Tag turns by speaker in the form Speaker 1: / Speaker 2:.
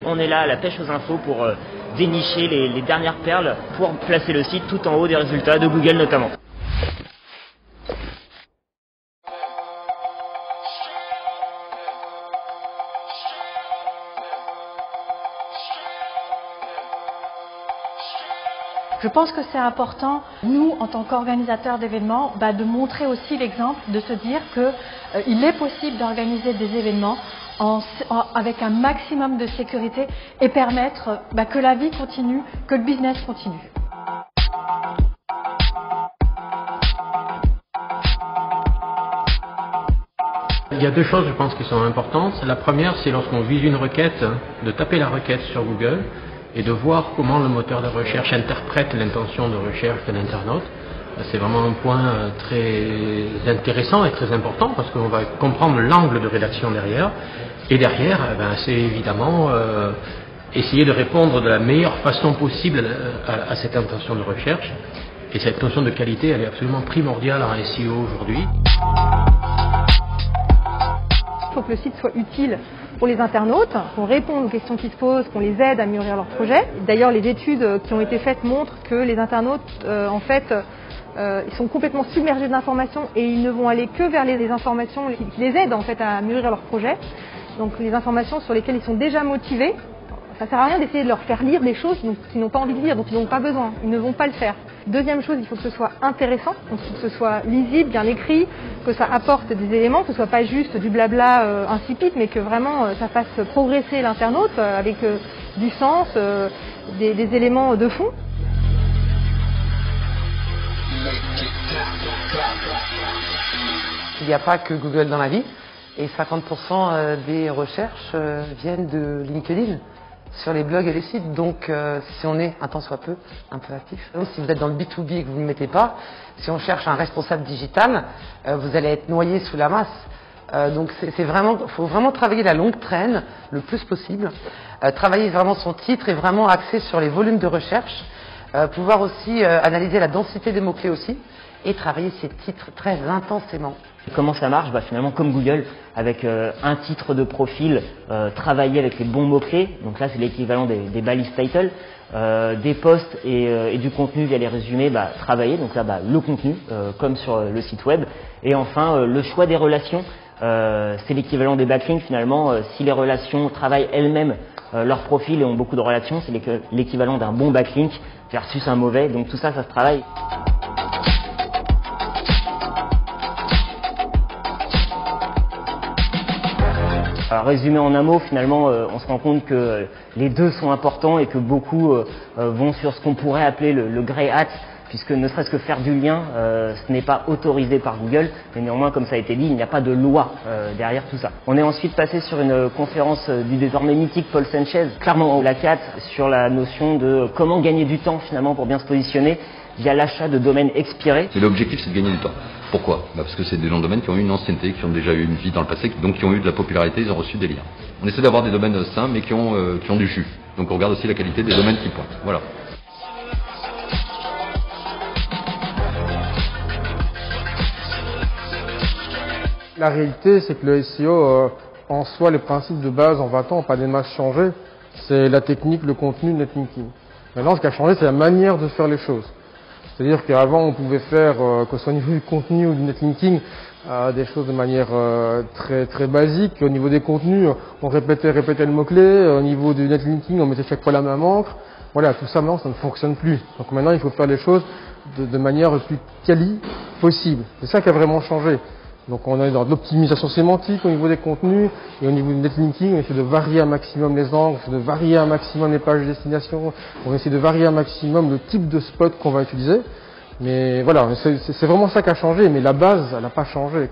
Speaker 1: On est là à la pêche aux infos pour dénicher les dernières perles pour placer le site tout en haut des résultats de Google notamment.
Speaker 2: Je pense que c'est important, nous, en tant qu'organisateurs d'événements, de montrer aussi l'exemple, de se dire qu'il est possible d'organiser des événements avec un maximum de sécurité et permettre que la vie continue, que le business continue.
Speaker 3: Il y a deux choses, je pense, qui sont importantes. La première, c'est lorsqu'on vise une requête, de taper la requête sur Google et de voir comment le moteur de recherche interprète l'intention de recherche de l'internaute. C'est vraiment un point très intéressant et très important parce qu'on va comprendre l'angle de rédaction derrière. Et derrière, c'est évidemment essayer de répondre de la meilleure façon possible à cette intention de recherche. Et cette notion de qualité, elle est absolument primordiale en SEO aujourd'hui.
Speaker 4: Il faut que le site soit utile pour les internautes, qu'on réponde aux questions qui se posent, qu'on les aide à améliorer leur projet. D'ailleurs, les études qui ont été faites montrent que les internautes, ils sont complètement submergés d'informations et ils ne vont aller que vers les informations qui les aident à améliorer leur projet. Donc les informations sur lesquelles ils sont déjà motivés, ça ne sert à rien d'essayer de leur faire lire des choses qu'ils n'ont pas envie de lire, dont ils n'ont pas besoin. Ils ne vont pas le faire. Deuxième chose, il faut que ce soit intéressant, donc il faut que ce soit lisible, bien écrit, que ça apporte des éléments, que ce ne soit pas juste du blabla insipide, mais que vraiment ça fasse progresser l'internaute avec du sens, des éléments de fond.
Speaker 5: Il n'y a pas que Google dans la vie, et 50% des recherches viennent de LinkedIn sur les blogs et les sites. Donc si on est un tant soit peu un peu actif, si vous êtes dans le B2B et que vous ne le mettez pas, si on cherche un responsable digital, vous allez être noyé sous la masse. Donc faut vraiment travailler la longue traîne le plus possible, travailler vraiment son titre et vraiment axer sur les volumes de recherche, pouvoir aussi analyser la densité des mots-clés aussi et travailler ses titres très intensément.
Speaker 1: Comment ça marche? Finalement comme Google, avec un titre de profil, travailler avec les bons mots-clés, donc là c'est l'équivalent des balises title, des posts et du contenu via les résumés, travailler, donc là le contenu, comme sur le site web, et enfin le choix des relations, c'est l'équivalent des backlinks finalement. Si les relations travaillent elles-mêmes leur profil et ont beaucoup de relations, c'est l'équivalent d'un bon backlink versus un mauvais, donc tout ça, ça se travaille. Alors, résumé en un mot, finalement, on se rend compte que les deux sont importants et que beaucoup vont sur ce qu'on pourrait appeler le grey hat, puisque ne serait-ce que faire du lien, ce n'est pas autorisé par Google, mais néanmoins, comme ça a été dit, il n'y a pas de loi derrière tout ça. On est ensuite passé sur une conférence du désormais mythique Paul Sanchez, clairement la 4, sur la notion de comment gagner du temps finalement pour bien se positionner via l'achat de domaines expirés.
Speaker 6: Et l'objectif, c'est de gagner du temps. Pourquoi? Parce que c'est des noms de domaines qui ont eu une ancienneté, qui ont déjà eu une vie dans le passé, donc qui ont eu de la popularité, ils ont reçu des liens. On essaie d'avoir des domaines sains, mais qui ont du jus. Donc on regarde aussi la qualité des domaines qui pointent. Voilà.
Speaker 7: La réalité, c'est que le SEO, en soi, les principes de base en 20 ans n'ont pas des masses changé. C'est la technique, le contenu, le netlinking. Maintenant, ce qui a changé, c'est la manière de faire les choses. C'est-à-dire qu'avant, on pouvait faire, que ce soit au niveau du contenu ou du netlinking, des choses de manière très basique. Au niveau des contenus, on répétait le mot-clé. Au niveau du netlinking, on mettait chaque fois la même encre. Voilà, tout ça maintenant, ça ne fonctionne plus. Donc maintenant, il faut faire les choses de manière le plus quali possible. C'est ça qui a vraiment changé. Donc on est dans de l'optimisation sémantique au niveau des contenus et au niveau du netlinking, on essaie de varier un maximum les angles, on essaie de varier un maximum les pages de destination, on essaie de varier un maximum le type de spot qu'on va utiliser. Mais voilà, c'est vraiment ça qui a changé, mais la base, elle n'a pas changé.